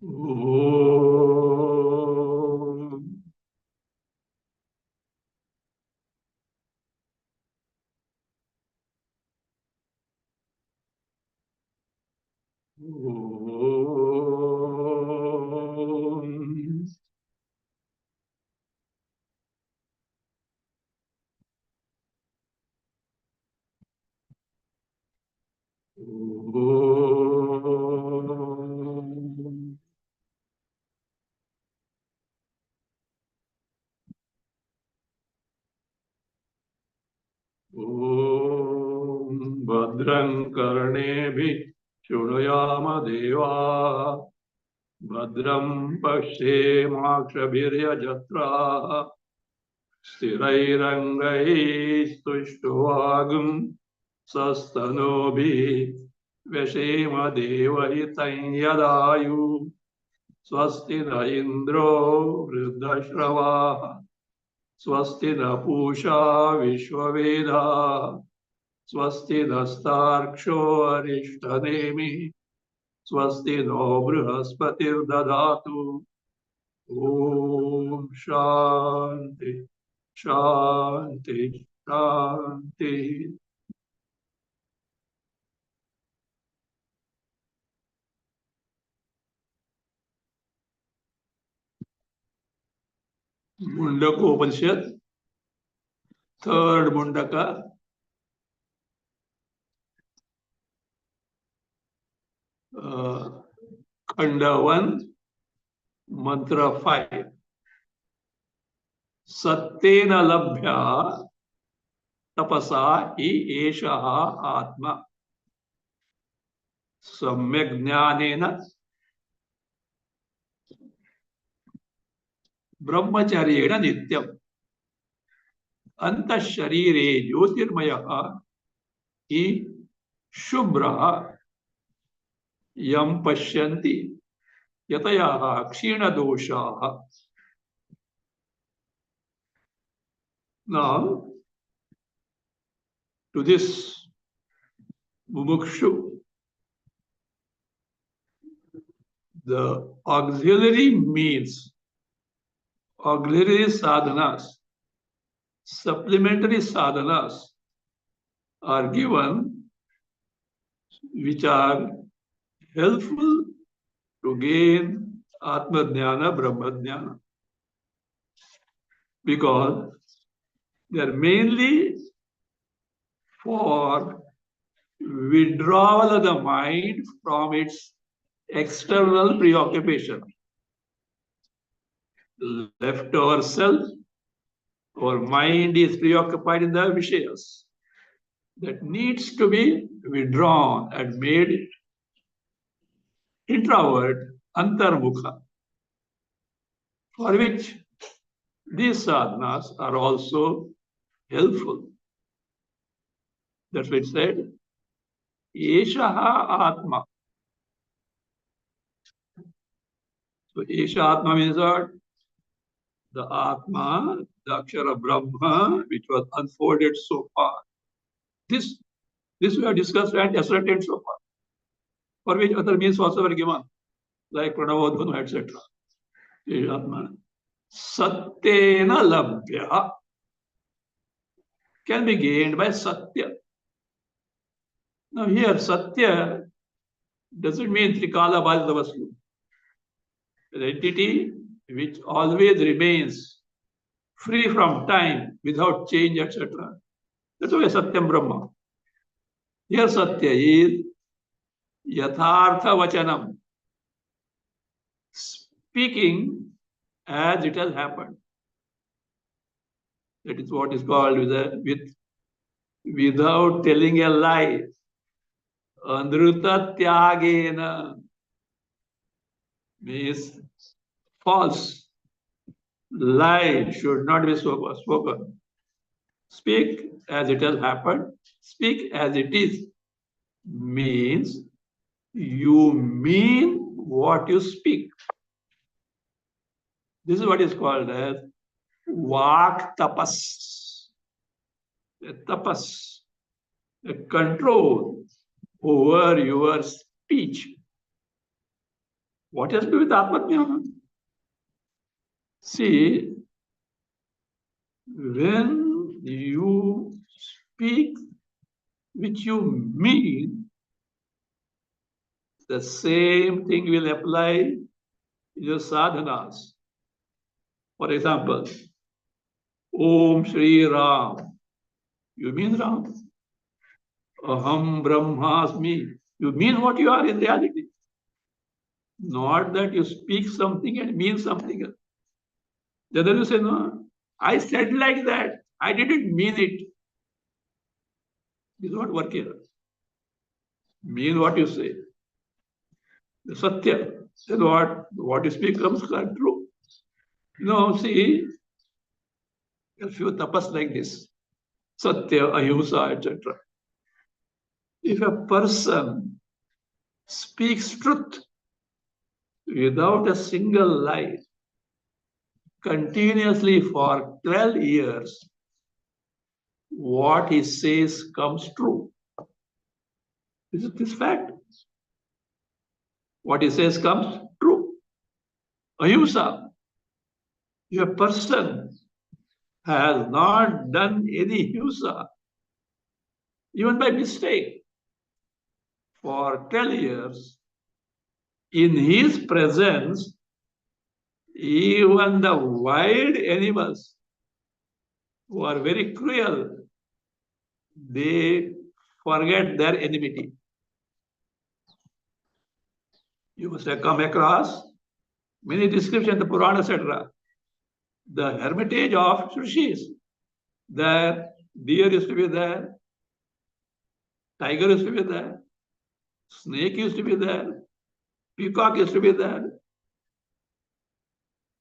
Om. Om. Om. Om Bhadram Karnebhi Shunuyama Deva Bhadram Pashyemakshabhirya Jatra Sthirairangai Stushtvagam Sastanobhi Veshema Devahitam Yadayu Swasti na Indro Vruddhashrava Swasti na Pusha Vishwaveda Swasti nastarksho arishtademi Swasti no Brihaspati'r dadatu Om Shanti Shanti Shanti. Mundakopanishad, third Mundaka, Khanda 1, Mantra 5. Sattena labhya tapasa hi eshaha atma samyak jnanena brahmacharyena nityam antah sharire jyotirmayah hi shubhra yam pashyanti yatayaha kshina doshaha. Now, to this mumukshu, the auxiliary means, auxiliary sadhanas, supplementary sadhanas are given which are helpful to gain Atma Jnana, Brahma Jnana. Because they are mainly for withdrawal of the mind from its external preoccupation. Left to ourselves, our mind is preoccupied in the Vishayas. That needs to be withdrawn and made introvert, antarmukha, for which these sadhanas are also helpful. That's what it said. Eshaha Atma. So Esha Atma means what? The Atma, the Akshara Brahma, which was unfolded so far. This we have discussed and ascertained so far. For which other means also were given, like Pranavadhanu, etc. Esha Atma. Satyena labhya can be gained by Satya. Now here, Satya doesn't mean Trikala Bhajadavastu. The entity which always remains free from time, without change, etc. That's why Satyam Brahma. Here Satya is Yathartha Vachanam, speaking as it has happened. That is what is called without telling a lie. Andruta Tyagena means false. Lie should not be spoken. Speak as it has happened. Speak as it is means you mean what you speak. This is what is called as Vak tapas. A tapas, a control over your speech. What has to do with Atma-jnana? See, when you speak which you mean, the same thing will apply in your sadhanas. For example, Om Shri Ram. You mean Ram. Aham Brahmasmi. You mean what you are in reality. Not that you speak something and mean something else. The other you say, no, I said like that. I didn't mean it. It does not work here. Mean what you say. The Satya. Then what you speak comes true. See, a few tapas like this. Satya, Ahimsa, etc. If a person speaks truth without a single lie continuously for 12 years, what he says comes true. This is this fact. What he says comes true. Ahimsa. If a person has not done any himsa, even by mistake, for 12 years, in his presence, even the wild animals who are very cruel, they forget their enmity. You must have come across many descriptions in the Purana, etc. The hermitage of Srishis. There, deer used to be there, tiger used to be there, snake used to be there, peacock used to be there,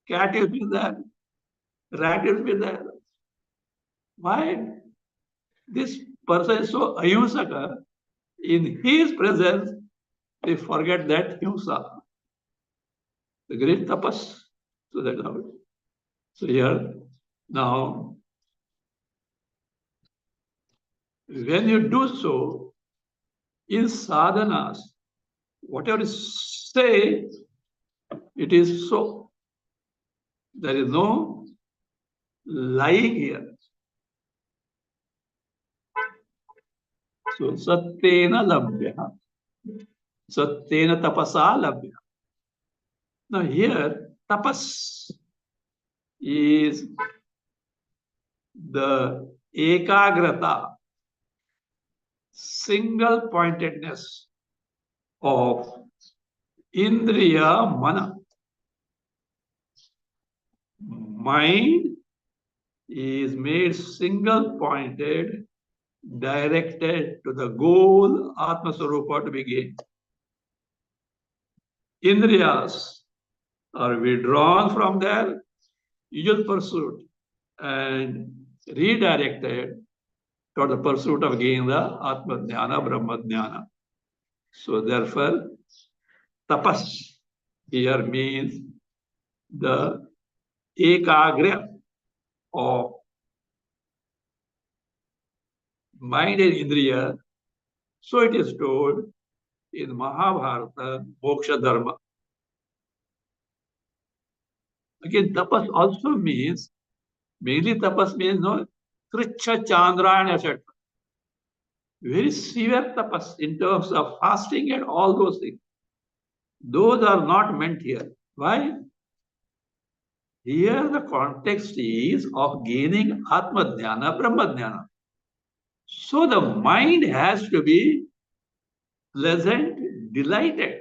cat used to be there, rat used to be there. Why? This person is so ahimsaka. In his presence, they forget that himsa. The great tapas. So that's how it is. So here, now, when you do so, in sadhanas, whatever you say, it is so. There is no lying here. So, satyena labhya. Satyena tapasa labhya. Now here, tapas is the ekagrata, single pointedness of indriya mana. Mind is made single pointed, directed to the goal Atma Swarupa to be gained. Indriyas are withdrawn from their usual pursuit and redirected toward the pursuit of gaining the Atma Jnana, Brahma Jnana. So therefore, tapas here means the ekagra of mind and indriya. So it is told in Mahabharata, Moksha Dharma. Again, tapas also means, mainly tapas means, Kricha, Chandrayana, etc. Very severe tapas in terms of fasting and all those things. Those are not meant here. Why? Here the context is of gaining Atma Jnana, Brahma Jnana. So the mind has to be pleasant, delighted,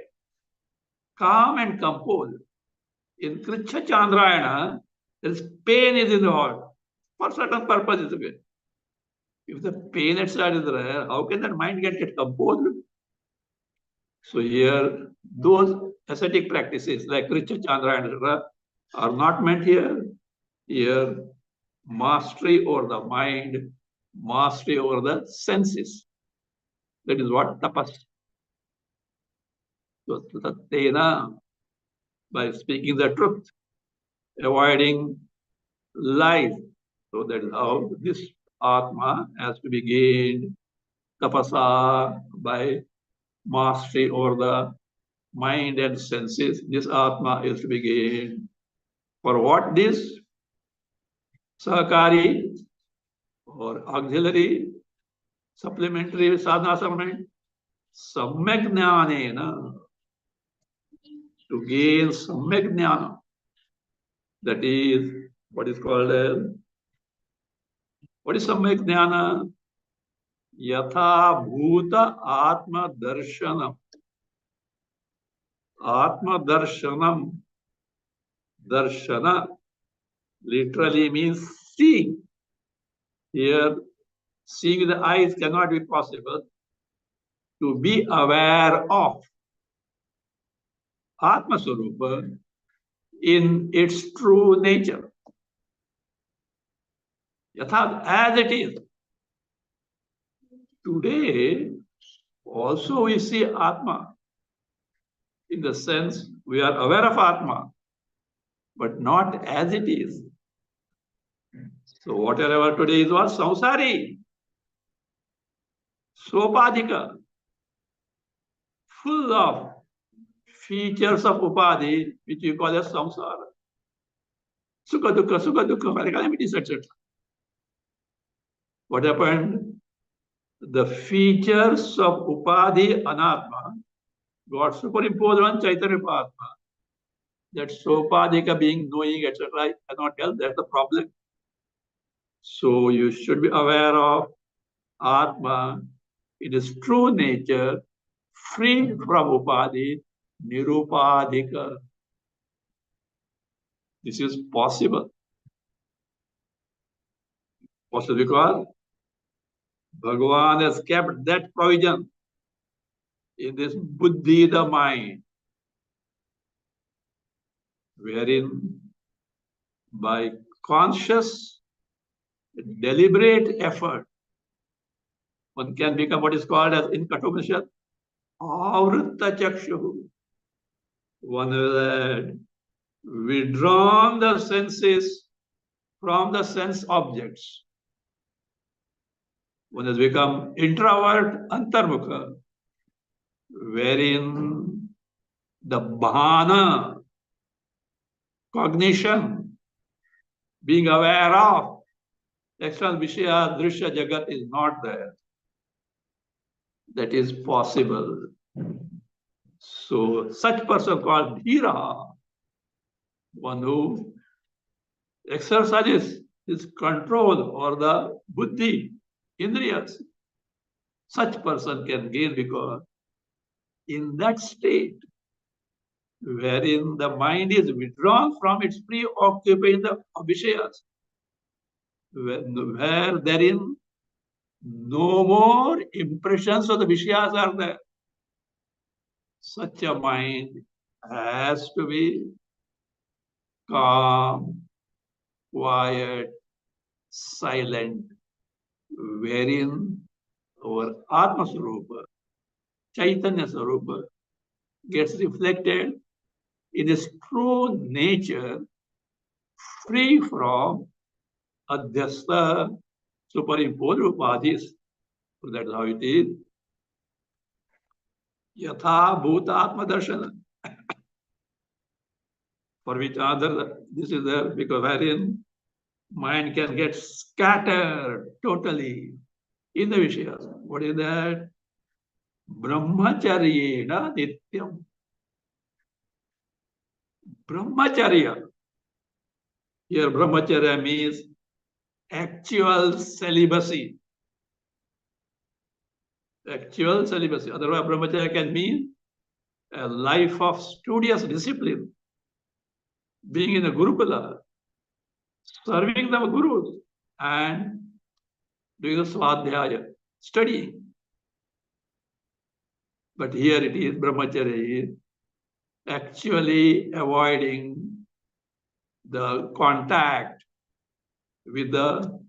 calm and composed. In Kricha Chandrayana, there is pain is involved for certain purposes. If the pain etc. is there, how can that mind get composed? So here, those ascetic practices like Kricha Chandrayana etc. are not meant here. Here, mastery over the mind, mastery over the senses. That is what tapas. So tattena, by speaking the truth, avoiding lies. So that is how this Atma has to be gained, tapasa, by mastery over the mind and senses. This Atma is to be gained. For what this? Sahakari or auxiliary, supplementary sadhana supplement. Samyak jnanena. To gain samyak jnana. That is what is called as, what is samyak jnana? Yatha bhuta atma darshanam. Atma darshanam. Darshana literally means seeing. Here, seeing with the eyes cannot be possible. To be aware of Atma Swarupa in its true nature. Yatha, as it is. Today, also we see Atma. In the sense, we are aware of Atma, but not as it is. So whatever today is what? Samsari. Sopadika. Full of features of upadhi, which we call as samsara. Sukha dukkha, calamities, etc. What happened? The features of upadhi anatma got superimposed on Chaitanya Atma. That sopadika being knowing, etc. I cannot tell, that's the problem. So you should be aware of Atma in its true nature, free from upadhi, nirupadhika. This is possible. Possible because Bhagavan has kept that provision in this buddhi, the mind, wherein by conscious, deliberate effort, one can become what is called as in Mundakopanishad, avritta chakshu. One had withdrawn the senses from the sense objects. One has become introvert, antarmukha, wherein the bhana, cognition, being aware of external vishaya, drishya, jagat is not there. That is possible. So such person called dhira, one who exercises his control or the buddhi, indriyas, such person can gain, because in that state wherein the mind is withdrawn from its preoccupation the vishayas, where therein no more impressions of the vishayas are there, such a mind has to be calm, quiet, silent, wherein our Atma Swarupa, Chaitanya Swarupa, gets reflected in its true nature, free from adhyasta, superimposed upadhis. So that's how it is. Yatha bhuta atma darshana. For which other, this is there, because wherein mind can get scattered totally in the vishayas. What is that? Brahmacharyena nityam. Brahmacharya. Here brahmacharya means actual celibacy. Actual celibacy. Otherwise, brahmacharya can mean a life of studious discipline, being in a gurukula, serving the gurus, and doing the swadhyaya, studying. But here it is, brahmacharya is actually avoiding the contact with the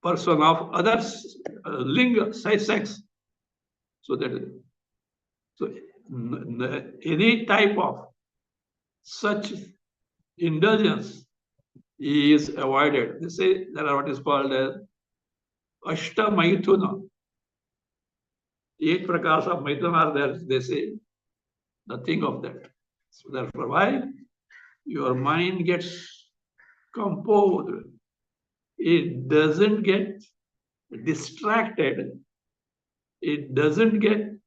person of other linga, sex. So that, so any type of such indulgence is avoided. They say, there are what is called as ashtamaithuna. 8 prakars of Maitam are there, they say. Nothing of that. So therefore, why? Your mind gets composed. It doesn't get distracted. It doesn't get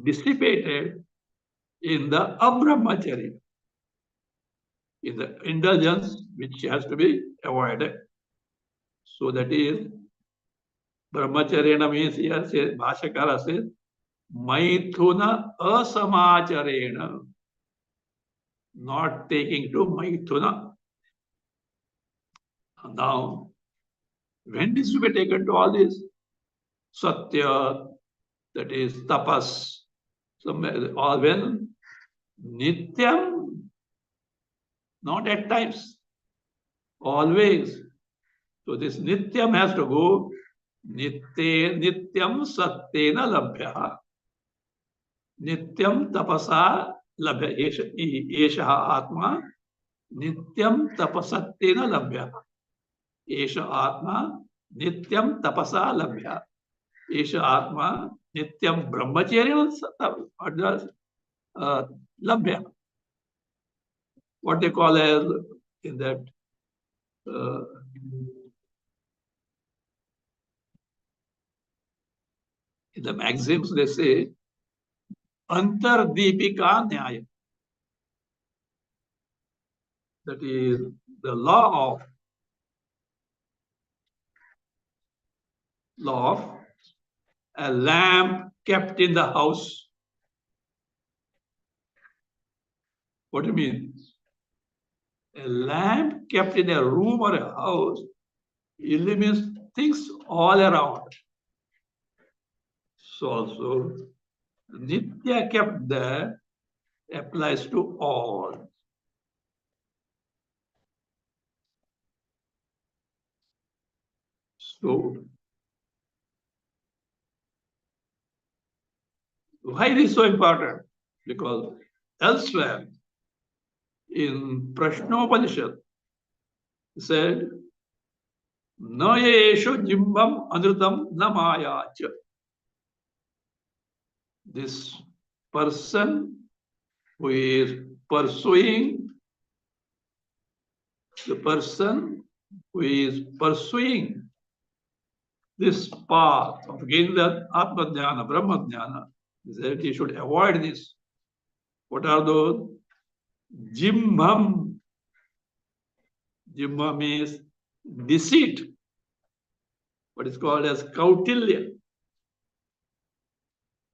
dissipated in the abrahmacharya, in the indulgence which has to be avoided. So that is brahmacharya means here says Bhashakara says maithuna asamacharena, not taking to maithuna. Now, when this will be taken to all this? Satya, that is tapas. So when nityam, not at times, always. So this nityam has to go. Nityam satyena labhya. Nityam tapasa labhya. Esha atma. Nityam tapasatyena labhya. Esha atma. Nityam tapasa labhya. Esha atma. Nityam brahmacharya labhya. What they call as in that in the maxims, they say Antardipika Nyaya. That is the law of a lamp kept in the house. What do you mean? A lamp kept in a room or a house illumines things all around. So also, Nitya kept there applies to all. So, why it is so important? Because elsewhere in Prashnopanishad said, Na yeshu jimbam anrutam na mayacha. This person who is pursuing, this path of gaining the Atma Jnana, Brahma Jnana, that he should avoid this. What are those? Jimbam. Jimma means deceit. What is called as kautilya.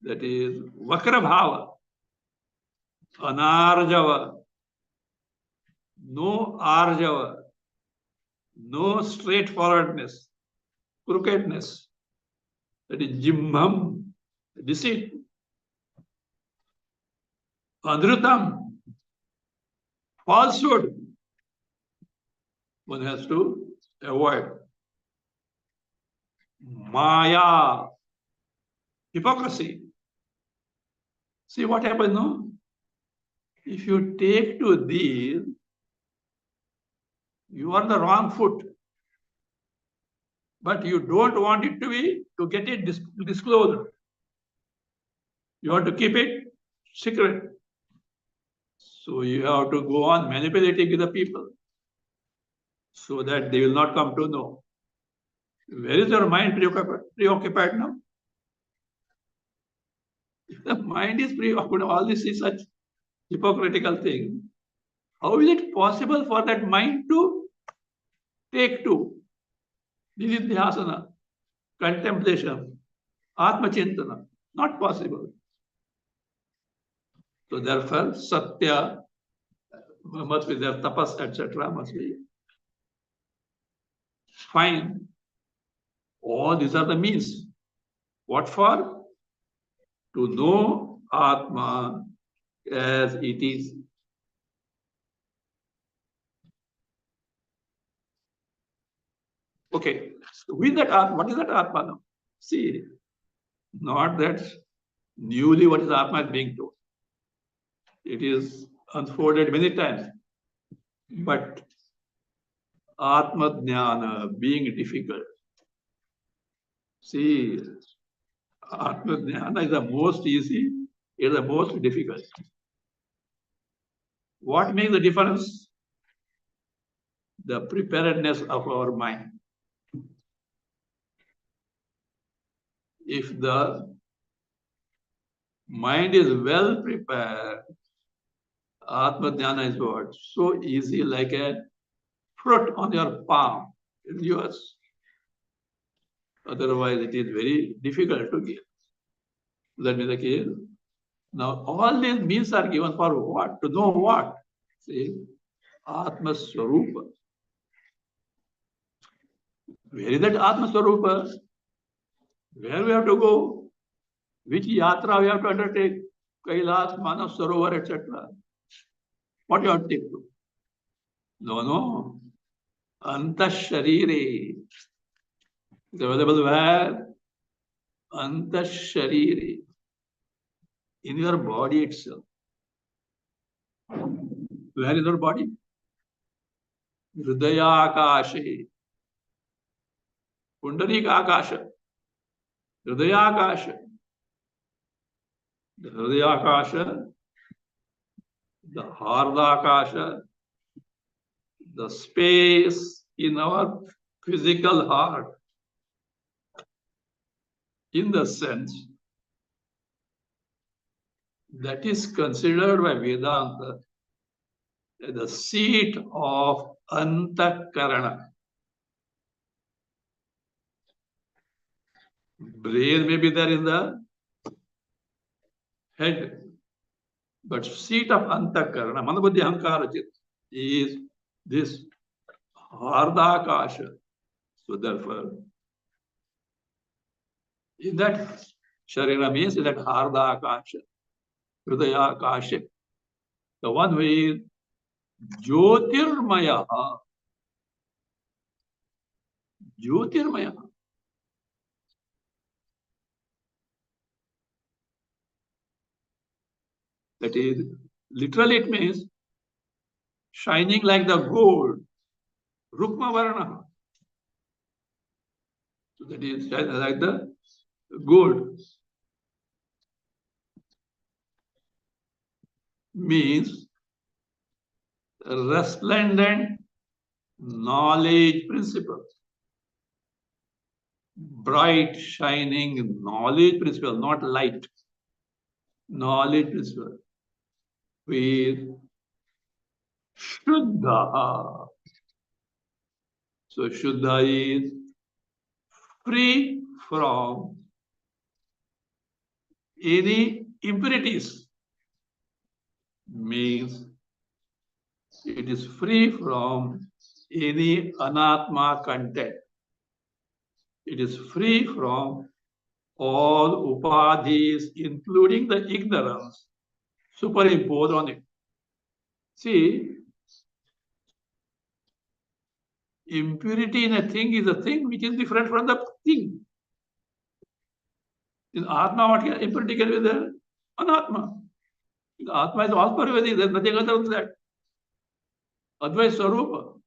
That is vakrabhava, anarjava, no arjava, no straightforwardness, crookedness. That is jimbam, deceit. Andrutam, falsehood. One has to avoid. Maya, hypocrisy. See what happens now? If you take to these, you are on the wrong foot. But you don't want it to get it disclosed. You want to keep it secret. So you have to go on manipulating the people so that they will not come to know. Where is your mind preoccupied now? If the mind is preoccupied, all this is such hypocritical thing. How is it possible for that mind to take to nididhyasana, contemplation, atmachintana? Not possible. So therefore, satya must be there, tapas, etc. must be. Fine. All these are the means. What for? To know Atma as it is. Okay, so with that Atma, what is that Atma now? See, not that newly what is Atma is being told. It is unfolded many times. But Atma Jnana being difficult. See, Atma Jnana is the most easy, is the most difficult. What makes the difference? The preparedness of our mind. If the mind is well prepared, Atma Jnana is what? So easy, like a fruit on your palm. It's yours. Otherwise, it is very difficult to give. That is the case. Now, all these means are given for what? To know what? See, Atma Swarupa. Where is that Atma Swarupa? Where we have to go? Which yatra we have to undertake? Kailas, Manas Sarovar, etc. What you have to take to? No. Antasharire. It's available where? Antasharire. In your body itself. Where is your body? Hridaya Akashe. Pundarik Akasha. Hridaya Akasha. The Hridaya Akasha, the Harda Akasha, the space in our physical heart, in the sense that is considered by Vedanta as the seat of Antakarana. Brain may be there in the head, but seat of Antakarana, Manabuddhi Ahankarachit, is this Hardakasha. So therefore, in that Sharira means that Hardakasha, Hridayakasha, the one who is Jyotirmaya. Jyotirmaya. That is, literally it means shining like the gold. Rukma Varna. So that is shining like the gold. Means resplendent knowledge principle. Bright, shining knowledge principle, not light. Knowledge principle. With Shuddha. So Shuddha is free from any impurities. Means it is free from any anatma content. It is free from all upadhis, including the ignorance superimposed on it. See, impurity in a thing is a thing which is different from the thing. In Atma, what impurity can be there? Anatma. The Atma is all pervading, there's nothing other than that. Advaita Swarupa.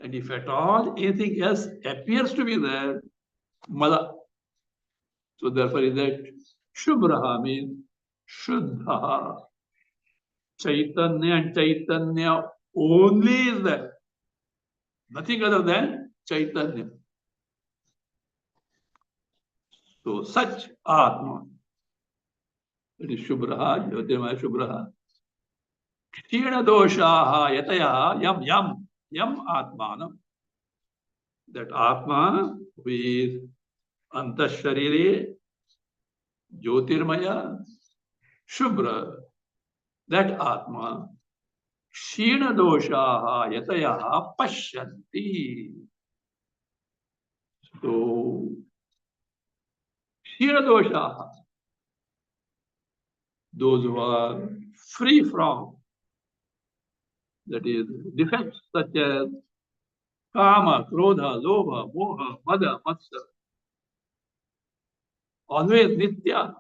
And if at all anything else appears to be there, Mala. So therefore is that Shubhraha means Shuddha. Chaitanya and Chaitanya only is there. Nothing other than Chaitanya. So such Atma. It is Shubhraha, Jyotirmaya Shubhraha. Kshina doshaha yataya yam atmanam. That Atma with Antasharire, Jyotirmaya, Shubhra, that Atma, Kshina doshaha yataya pashyanti. So, Kshina doshaha, those who are free from, that is, defects such as Kama, Krodha, Lobha, Moha, Mada, Matsya, always Nitya.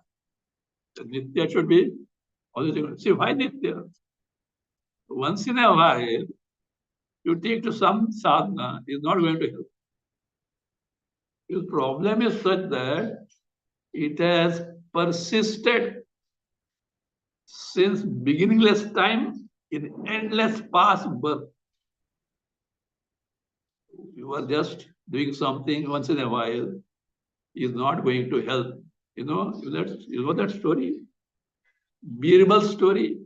The Nitya should be always. See, why Nitya? Once in a while, you take to some sadhana, is not going to help. His problem is such that It has persisted since beginningless time in endless past birth. You are just doing something once in a while is not going to help. You know that story? Birbal story.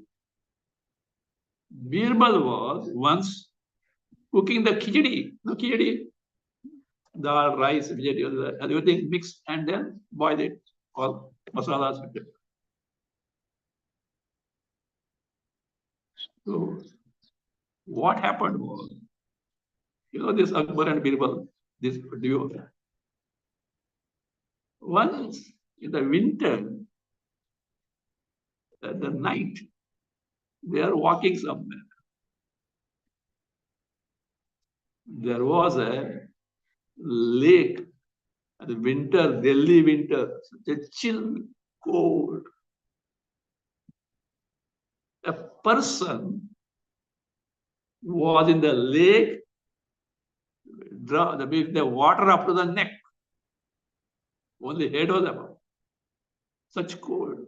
Birbal was once cooking the khichdi. No khichdi, dal, rice, vegetables, everything mixed and then boil it. All masalas. So what happened was, this Akbar and Birbal, this duo. Once in the winter, at the night, they are walking somewhere. There was a lake, the winter, Delhi winter, such a chill, cold. A person was in the lake, the water up to the neck. Only head was above. Such cold.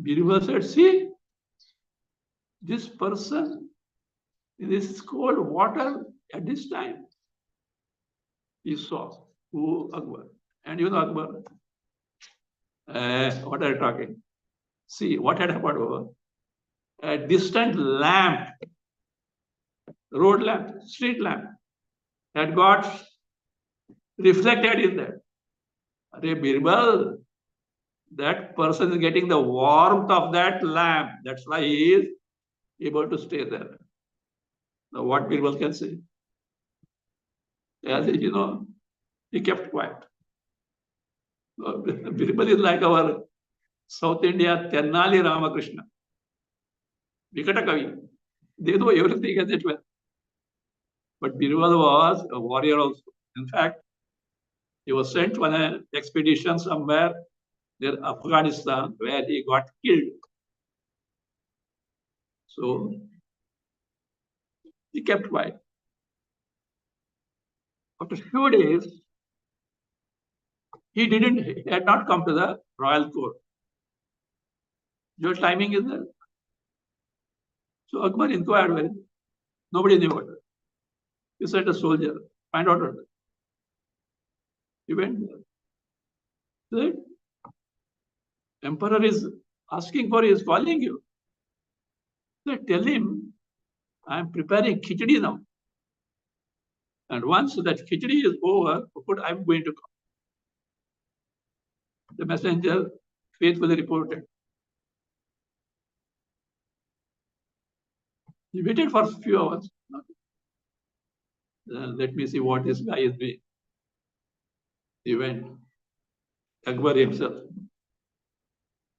Birbal said, see, this person in this cold water at this time. He saw who Akbar. And Akbar, what are you talking? See, what had happened over? A distant lamp, road lamp, street lamp, had got reflected in that. Arey Birbal, that person is getting the warmth of that lamp. That's why he is able to stay there. Now, what Birbal can say? As he kept quiet. Birbal is like our South India Tennali Ramakrishna. Vikata Kavi. They know everything as it were. But Birbal was a warrior also. In fact, he was sent on an expedition somewhere near Afghanistan where he got killed. So he kept quiet. After a few days, he had not come to the royal court. Your timing is there. So Akbar inquired where. Nobody knew what. He sent a soldier, find out what. He went there. Said, Emperor is asking for, he is calling you. Said, tell him, I am preparing khichdi now. And once that khichdi is over, I am going to come. The messenger faithfully reported. He waited for a few hours. Let me see what this guy is doing. He went, Akbar himself.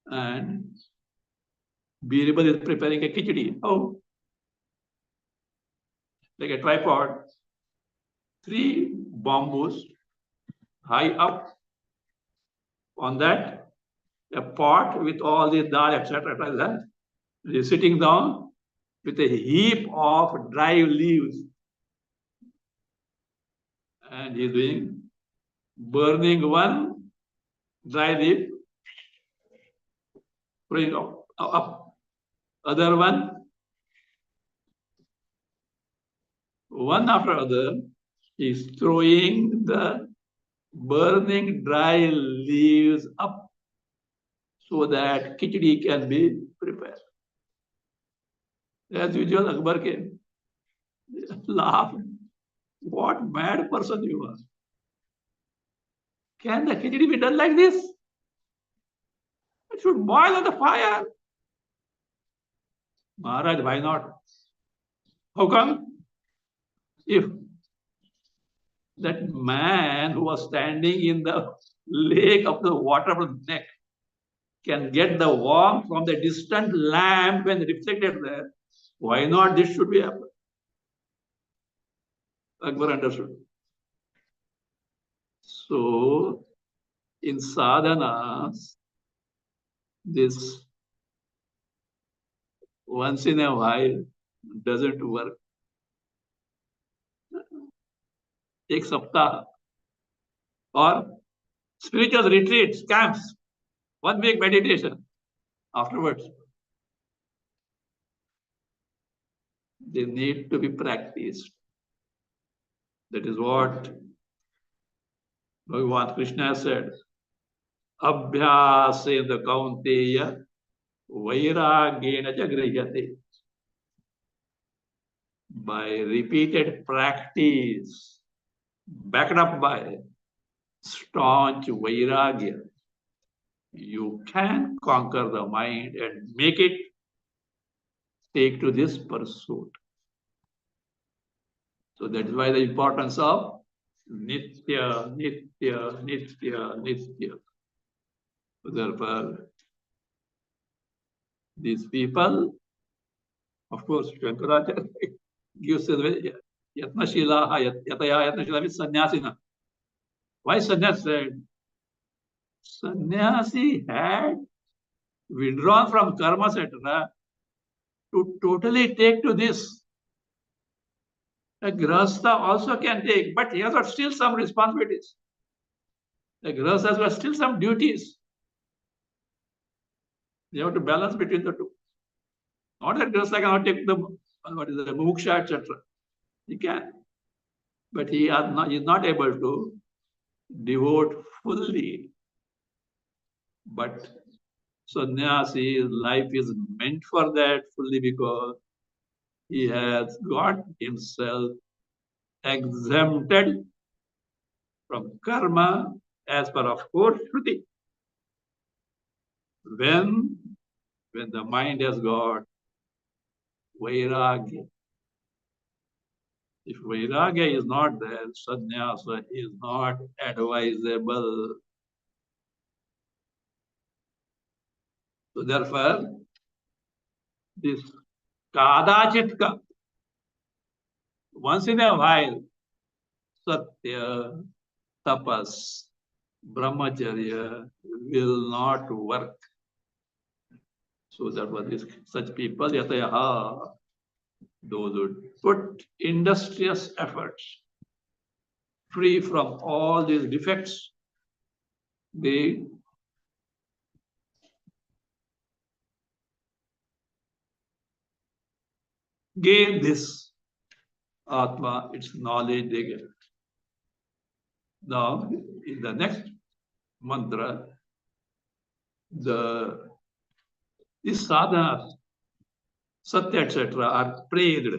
And Birbal is preparing a khichdi. Oh, like a tripod, 3 bamboos high up. On that, a pot with all the dal, etc. like that. He's sitting down with a heap of dry leaves. And he's burning one dry leaf, throwing up. Other one after other, he's throwing the burning dry leaves up so that khichdi can be prepared. As usual, Akbar came, laughed. What mad person you are. Can the khichdi be done like this? It should boil on the fire. Maharaj, why not? How come? If that man who was standing in the lake of the water from the neck can get the warmth from the distant lamp when reflected there, why not this should be happening? Akbar understood. So, in sadhanas, this once in a while doesn't work. एक सप्ताह और spiritual retreats, camps, 1 week meditation. Afterwards, they need to be practiced. That is what Bhagavan Krishna said. Abhyasena kaunteya vairagyena cha grihate. By repeated practice, backed up by staunch vairagya, you can conquer the mind and make it take to this pursuit. So that is why the importance of nitya, nitya, nitya, nitya. So therefore, these people, of course, Shankaracharya gives the yatnashila, yataya yatnashila means sannyasina. Why sannyas said? Sannyasi had withdrawn from karma, etc., to totally take to this. A grahastha also can take, but he has got still some responsibilities. The grahastha has got still some duties. You have to balance between the two. Not that grahastha cannot take the muksha, etc. He can, but he is not able to devote fully. But sannyasi, life is meant for that fully because he has got himself exempted from karma as per, of course, Shruti. When the mind has got vairagya. If vairagya is not there, sannyasa is not advisable. So therefore, this kadachitka, once in a while, satya, tapas, brahmacharya will not work. So therefore, such people, yatayaha, those who put industrious efforts, free from all these defects, they gain this Atma, its knowledge they get. Now, in the next mantra, these sadhanas, satya, etc., are praised.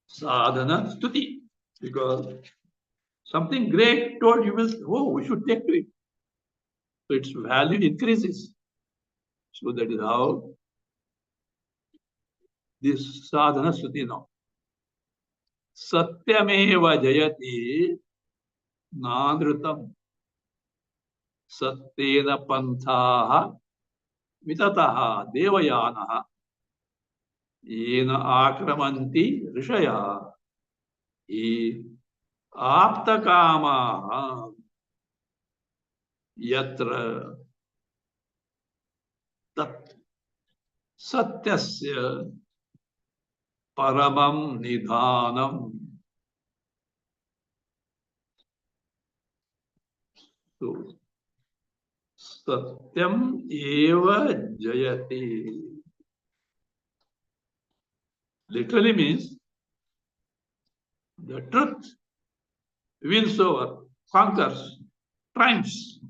Sadhana stuti, because something great told you will, oh, we should take to it. So its value increases. So that is how this sadhana stuti now. Satyameva jayati nandrutam satyena panthaha vitataha devayanaha yena akramanti rishaya ye aptakamaha yatra tat satyasya paramam nidhanam. So, satyam eva jayati literally means the truth wins over, conquers, triumphs.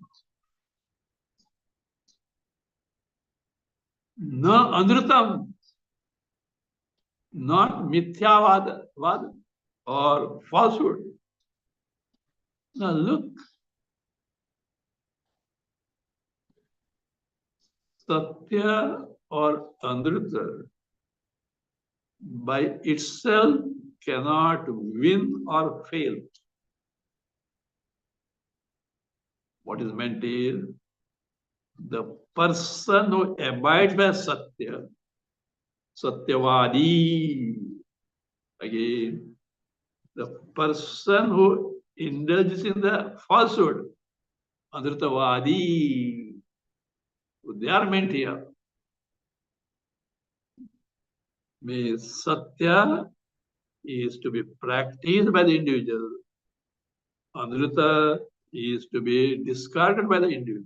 Na anrutam, not mithyavad or falsehood. Now look, satya or anruta by itself cannot win or fail. What is meant is the person who abides by satya, satyavadi, again, the person who indulges in the falsehood, anrutavadi, they are meant here. Means satya is to be practiced by the individual. Anruta is to be discarded by the individual.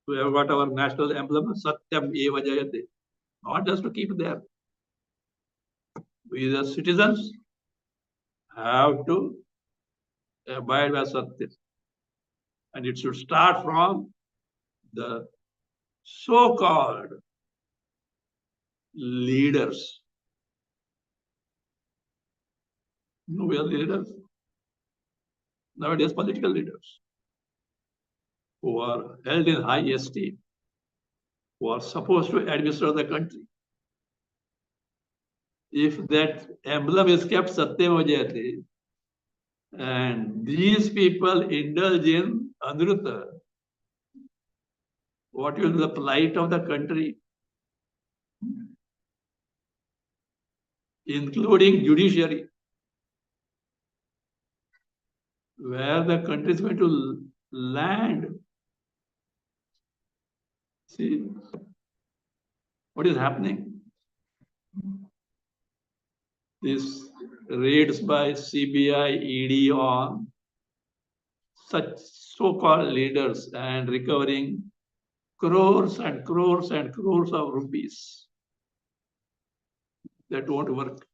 We have got our national emblem, Satyam Eva Jayate, not just to keep there. We, the citizens, have to abide by Satya. And it should start from the so-called leaders. No, we are leaders. Nowadays, political leaders who are held in high esteem, who are supposed to administer the country. If that emblem is kept Satyam Vajayate, and these people indulge in Anruta, what will be the plight of the country, including judiciary, where the country is going to land? See what is happening. These raids by CBI, ED on such so-called leaders and recovering crores and crores and crores of rupees. That won't work.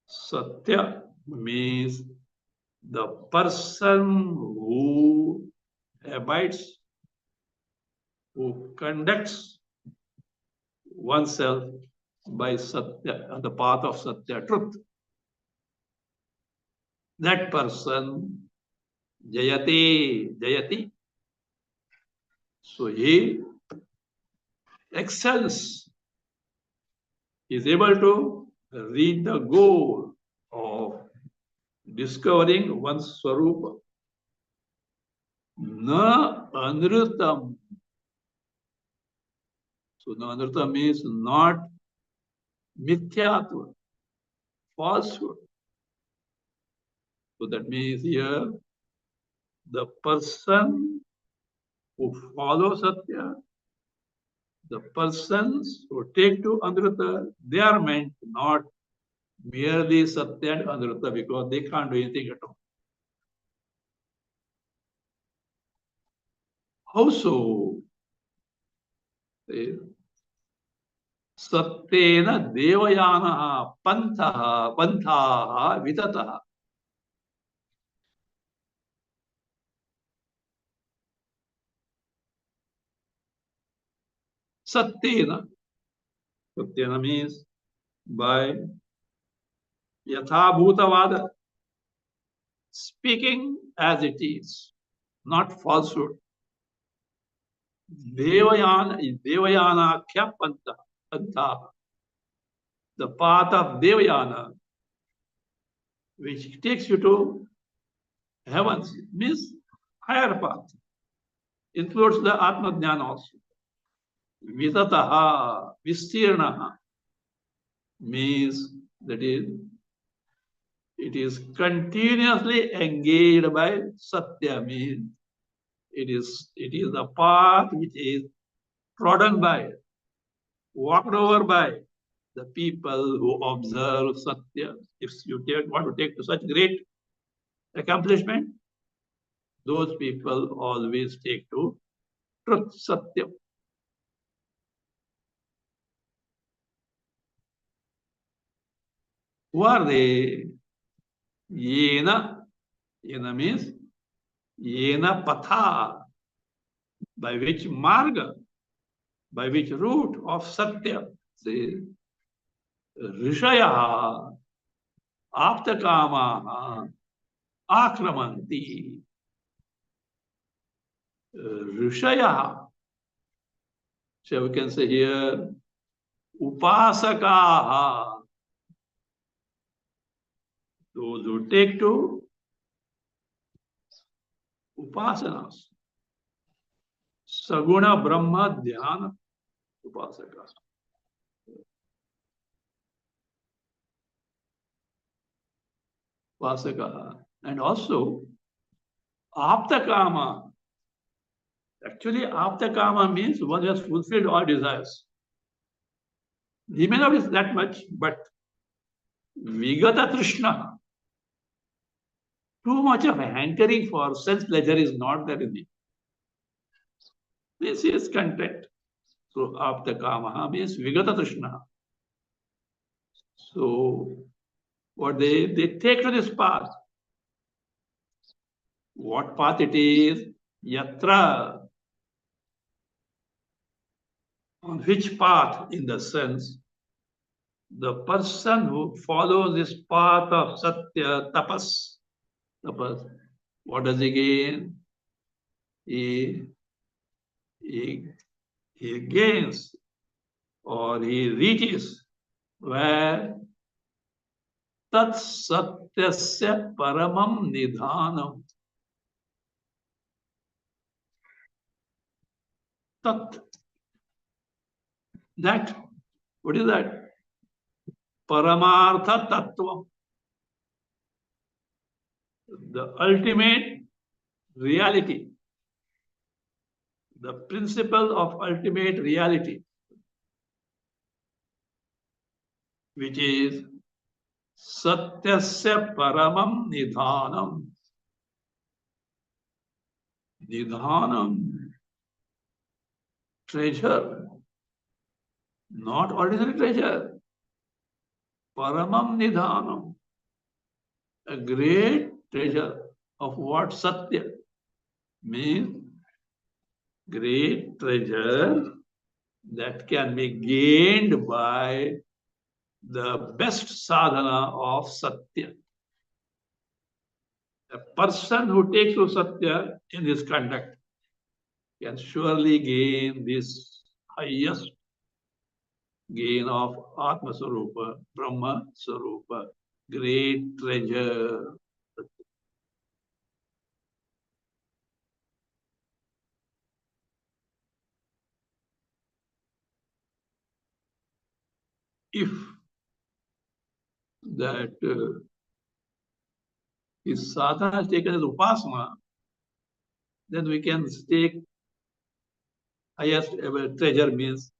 Satya means the person who abides, who conducts oneself by Satya, on the path of Satya, truth. That person, Jayati. So he excels. He is able to reach the goal of discovering one's Swarupa. Na Anrutam. So na Anrutam means not mithyatva, falsehood. So that means here the person who follows Satya, the persons who take to Anruta, they are meant not merely Satya and Anruta, because they can't do anything at all. How so? Satyena devayana pantha vitataha. Satyena. Satyena means by yathabhutavada, speaking as it is, not falsehood. Devayana kya pantha. The path of Devayana, which takes you to heavens, means higher path, includes the Atma Jnana also. Vitataha, vistirnaha, means that it is continuously engaged by Satya, means it is the path which is trodden by, walked over by the people who observe Satya. If you want to take to such great accomplishment, those people always take to truth, Satya. Who are they? Yena. Yena means Yena patha. By which marga, by which route of Satya. Say, Rishaya Aptakama Akramanti. Rishaya. So we can say here, Upasakaha. Those who take to Upasanas. Saguna Brahma Dhyana Upasaka. Upasaka. And also Aptakama. Actually, Aptakama means one who has fulfilled all desires. He may not be that much, but Vigata Trishna. too much of a hankering for sense pleasure is not there in me. This is content. So apta kamaha means vigata trishna. So what they take to this path. What path it is? Yatra. On which path? In the sense, the person who follows this path of satya, tapas, what does he gain? He gains or he reaches where tat satyasya paramam nidhanam. Tat. That. What is that? Paramartha tattva. The ultimate reality. The principle of ultimate reality, which is satyasya paramam nidhanam. Nidhanam, treasure, not ordinary treasure. Paramam nidhanam, a great treasure of what satya means. Great treasure that can be gained by the best sadhana of satya. A person who takes to satya in his conduct can surely gain this highest gain of Atma Sarupa, Brahma Sarupa, great treasure. If that his sadhana is taken as upasana, then we can take highest ever treasure means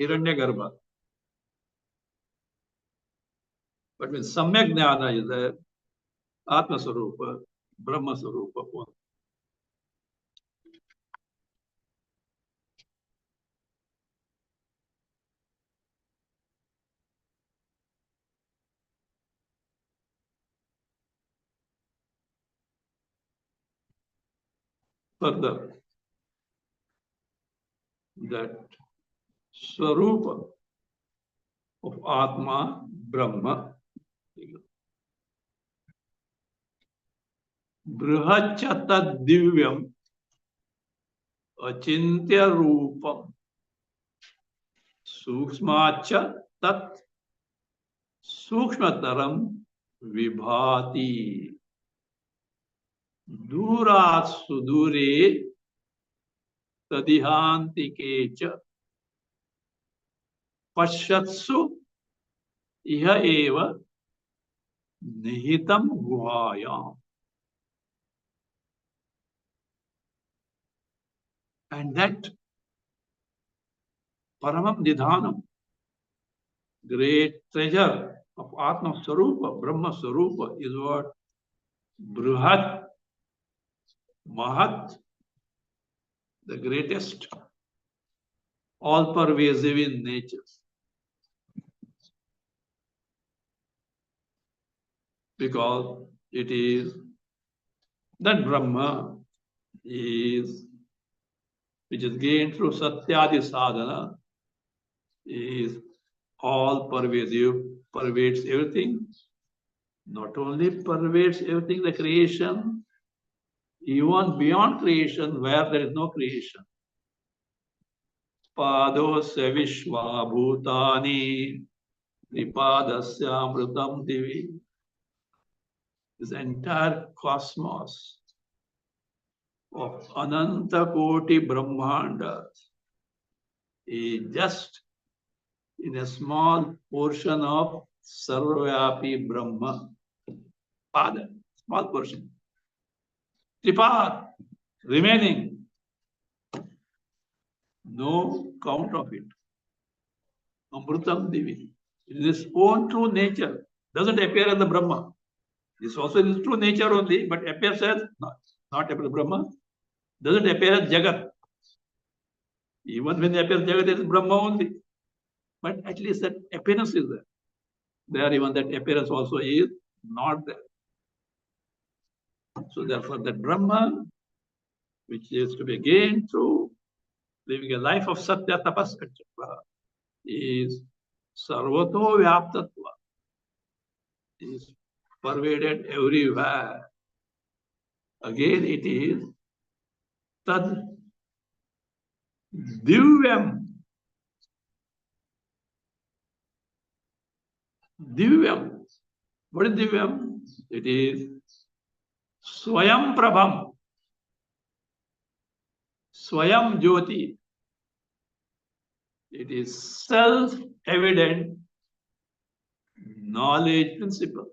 Hiranyagarbha. But when Samyak Jnana is there, Atma Sarupa, Brahma Sarupa. Further, that Swarupa of Atma, Brahma, Brihachata Divyam, Achintya Rupam, Sukshmacha Tat Sukshmataram Vibhati, Durat Sudure Tadihantike cha Pashatsu Iha eva Nihitam Guhayam. And that Paramam Nidhanam, great treasure of Atma Sarupa, Brahma Sarupa, is what? Bruhat, Mahat, the greatest, all pervasive in nature. Because it is that Brahma is, which is gained through Satyadi sadhana, is all pervasive, pervades everything. Not only pervades everything, the creation, even beyond creation, where there is no creation. Padosya vishva bhutani tripadasya amrutam divi. This entire cosmos of Ananta Koti Brahmandas is just in a small portion of Sarvavyapi Brahma. Pada, small portion. Tripad, remaining. No count of it. Amrutam Divi. It is its own true nature. Doesn't appear as the Brahma. This also is true nature only, but appears as not appears Brahma, doesn't appear as Jagat. Even when it appears Jagat, it is Brahma only. But at least that appearance is there. There, even that appearance also is not there. So therefore, that Brahma, which is to be gained through living a life of Satya, Tapas, etc., is Sarvato Vyaptatva, is pervaded everywhere. Again, it is Tad Divyam. Divyam. What is Divyam? It is Swayam Prabham, Swayam Jyoti. It is self-evident knowledge principle,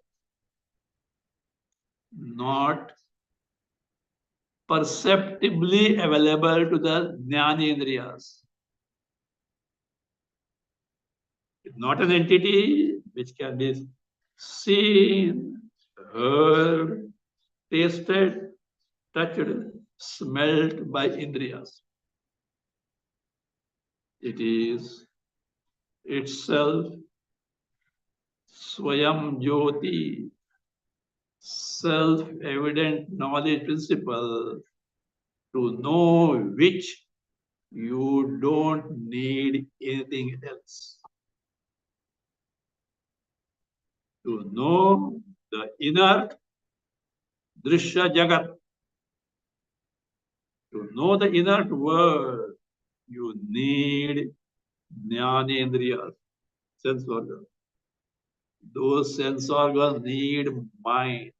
not perceptibly available to the Jnanendriyas. It's not an entity which can be seen, heard, tasted, touched, smelt by Indriyas. It is itself Swayam Jyoti, self-evident knowledge principle, to know which you don't need anything else. To know the inner Drishya Jagat, to know the inner world, you need Jnanendriyas, sense organs. Those sense organs need mind.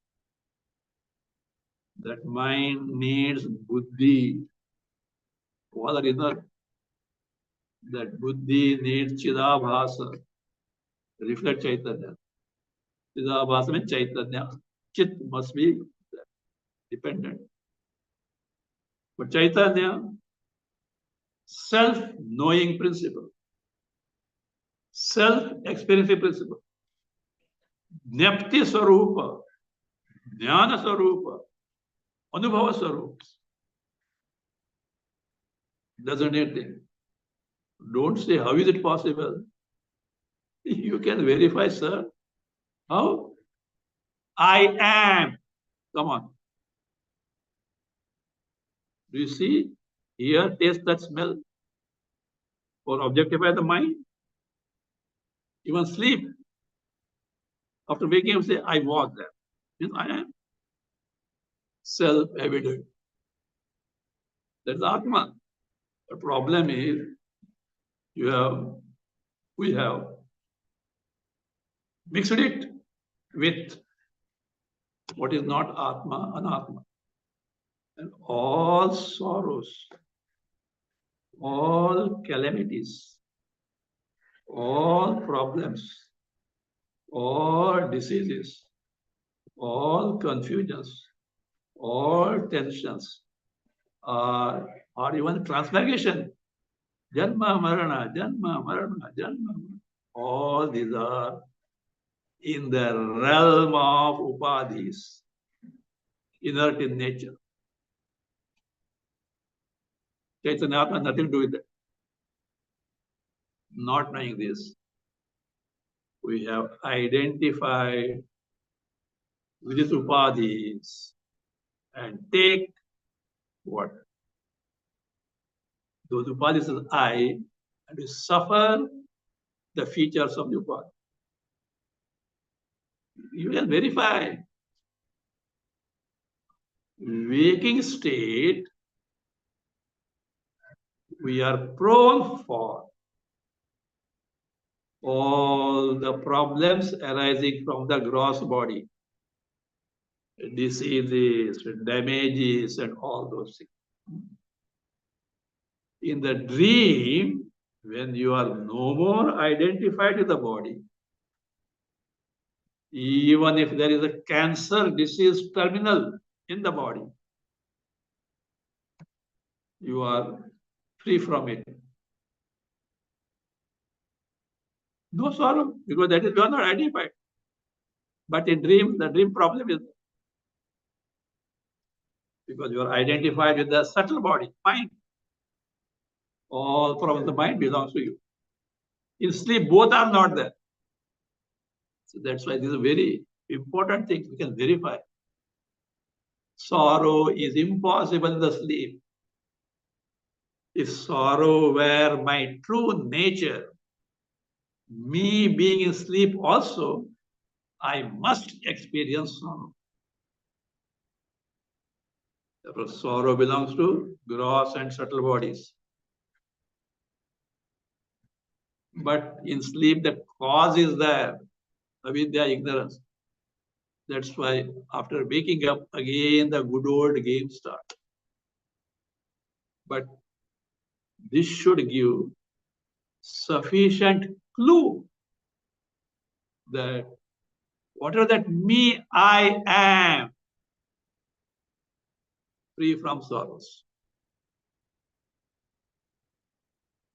That mind needs buddhi. All are inner. That buddhi needs Chidabhasa, reflect Chaitanya. Chidabhasa means Chaitanya. Chit must be dependent. But Chaitanya, self-knowing principle, self-experiencing principle, Jnapti Swarupa, Jnana Swarupa, Anubhava Swarupa. Doesn't need thing. Don't say, how is it possible? You can verify, sir. How? I am. Come on. Do you see? Hear, taste, touch, smell. Or objectify the mind. Even sleep. After waking up, say, I was there. Means I am. Self-evident. That's Atma. The problem is, we have mixed it with what is not Atma, Anatma. And all sorrows, all calamities, all problems, all diseases, all confusions, all tensions, or even transmigration. Janma, Marana, Janma, Marana, Janma. All these are in the realm of upadhis, inert in nature. Chaitanya Atma has nothing to do with that. Not knowing this, we have identified with these upadhis and take what? Those upadhis as I, and we suffer the features of the upadhi. You can verify. Waking state, we are prone for all the problems arising from the gross body, diseases, damages, and all those things. In the dream, when you are no more identified with the body, even if there is a cancer disease terminal in the body, you are free from it. No sorrow, because that is you are not identified. But in dream, the dream problem is because you are identified with the subtle body, mind. All from the mind belongs to you. In sleep, both are not there. So that's why this is a very important thing we can verify. Sorrow is impossible in the sleep. If sorrow were my true nature, me being in sleep also, I must experience sorrow. Therefore, sorrow belongs to gross and subtle bodies. But in sleep, the cause is there, avidya, ignorance. That's why after waking up, again the good old game start. But this should give sufficient clue that whatever that me, I am free from sorrows.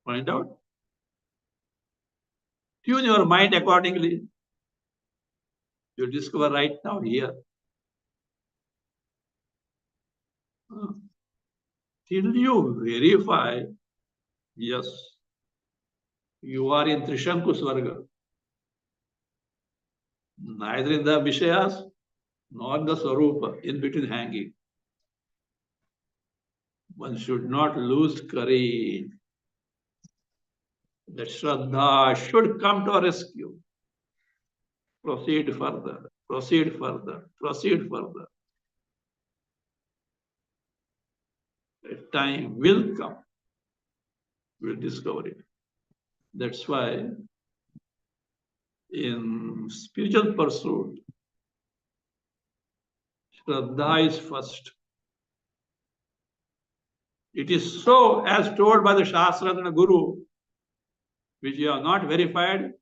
Find out. Tune your mind accordingly. You'll discover right now here. Till you verify, yes, you are in Trishanku Swarga. Neither in the Vishayas nor in the Swarupa, in between hanging. One should not lose courage. That Shraddha should come to our rescue. Proceed further, proceed further, proceed further. A time will come. We'll discover it. That's why in spiritual pursuit, Shraddha is first. It is so as told by the Shastra and the Guru, which you have not verified,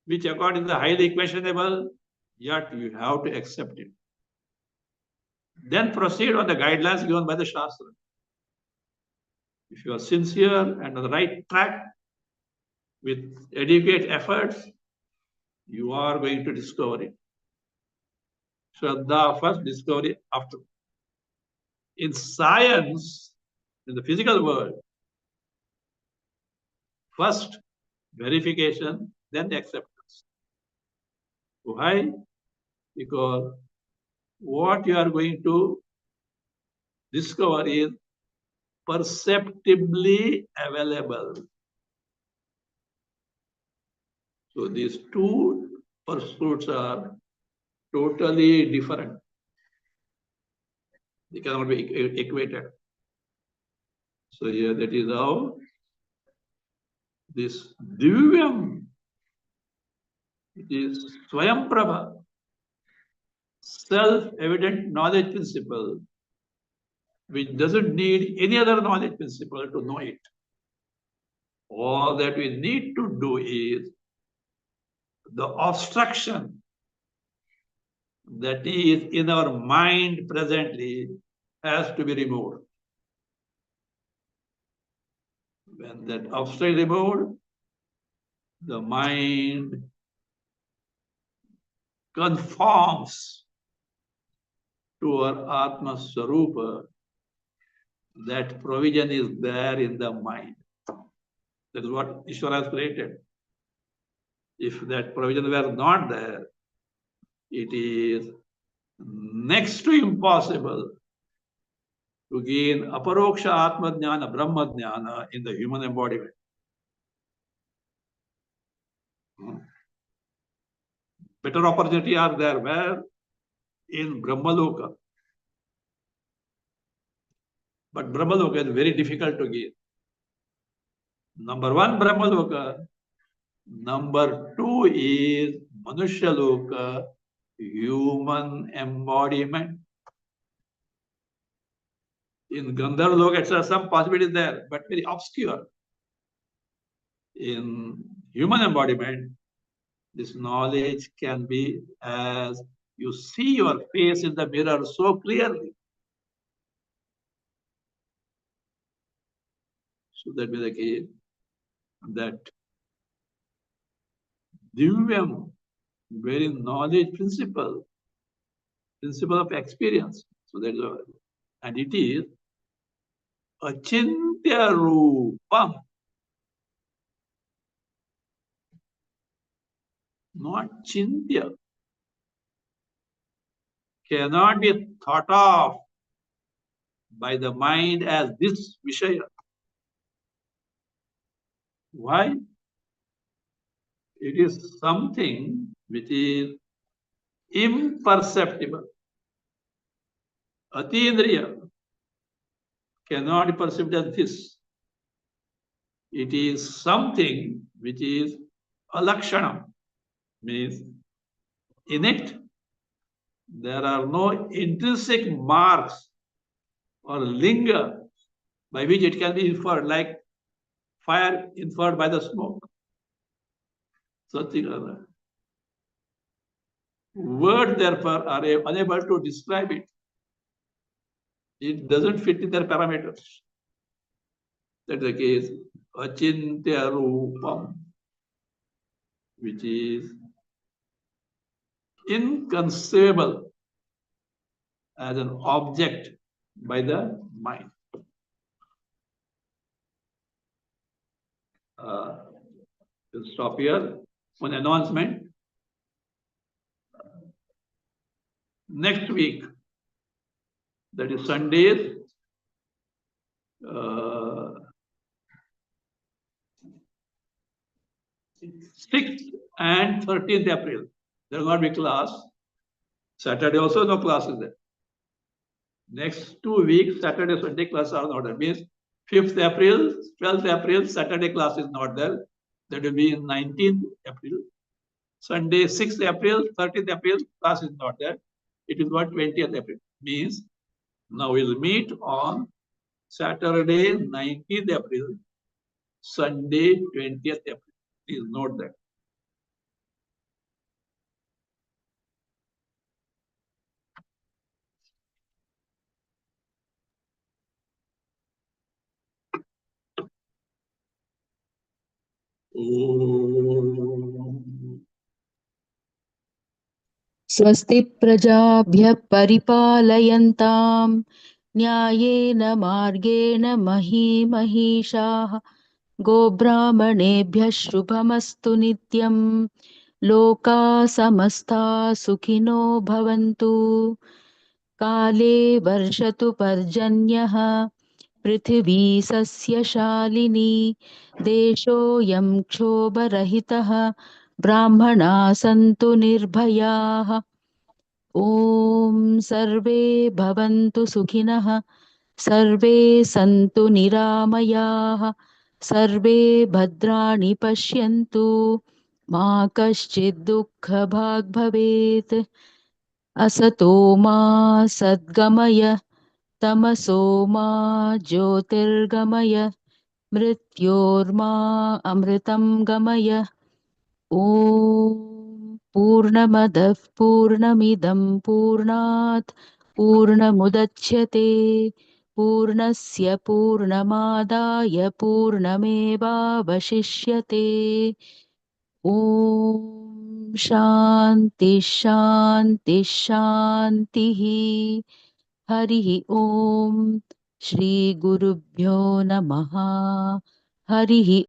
which according to the highly questionable, yet you have to accept it. Then proceed on the guidelines given by the Shastra. If you are sincere and on the right track with adequate efforts, you are going to discover it. Shraddha first, discovery after. In science, in the physical world, first verification, then the acceptance. Why? Because what you are going to discover is perceptibly available. So these two pursuits are totally different. They cannot be equated. So here that is how this divyam, it is Swayam Prabha, self-evident knowledge principle, which doesn't need any other knowledge principle to know it. All that we need to do is the obstruction that is in our mind presently has to be removed. When that obstacle is removed, the mind conforms to our Atma Swarupa. That provision is there in the mind. That is what Ishvara has created. If that provision were not there, it is next to impossible to gain aparoksha Atma Jnana, Brahma Jnana in the human embodiment. Better opportunity are there where? In Brahmaloka. But Brahmaloka is very difficult to gain. Number one, Brahmaloka. Number two is Manushaloka, human embodiment. In Gandharva etc., some possibility is there, but very obscure. In human embodiment, this knowledge can be as you see your face in the mirror so clearly. So that be the case that divyam, very knowledge principle of experience. So that's why, and it is achintya roopam, not chintya, cannot be thought of by the mind as this Vishaya. Why? It is something which is imperceptible. Atindriya cannot be perceived as this. It is something which is alakshanam, means innate. There are no intrinsic marks or linga by which it can be inferred, like fire inferred by the smoke. Something like that. Words, therefore, are unable to describe it. It doesn't fit in their parameters. That's the case. Achintya Rupam, which is inconceivable as an object by the mind. We'll stop here. One announcement. Next week, that is Sundays, 6th and 13th April. There will not be class. Saturday also no classes there. Next 2 weeks, Saturday, Sunday class are not there. Means 5th April, 12th April, Saturday class is not there. That will be 19th April. Sunday, 6th April, 13th April, class is not there. It is what 20th April. Means now we'll meet on Saturday, 19th April, Sunday, 20th April. Please note that. स्वस्ति प्रजाभ्यः परिपालयन्तां न्यायेन मार्गेण महीमहीषाः गोब्राह्मणेभ्यः शुभमस्तु नित्यं लोकाः समस्ताः सुखिनो भवन्तु काले वर्षतु पर्जन्यः पृथिवी सस्यशालिनी देशोऽयं क्षोभरहितः ब्राह्मणाः सन्तु निर्भयाः ॐ सर्वे भवन्तु सुखिनः सर्वे सन्तु निरामयाः सर्वे भद्राणि पश्यन्तु मा कश्चित् दुःखभाग् भवेत् असतो मा सद्गमय तमसो मा ज्योतिर्गमय मृत्योर्मा अमृतं गमय ॐ पूर्णमदः पूर्णमिदं पूर्णात् पूर्णमुदच्यते पूर्णस्य पूर्णमादाय पूर्णमेवावशिष्यते ॐ शान्ति शान्ति शान्तिः हरिः ॐ श्रीगुरुभ्यो नमः हरिः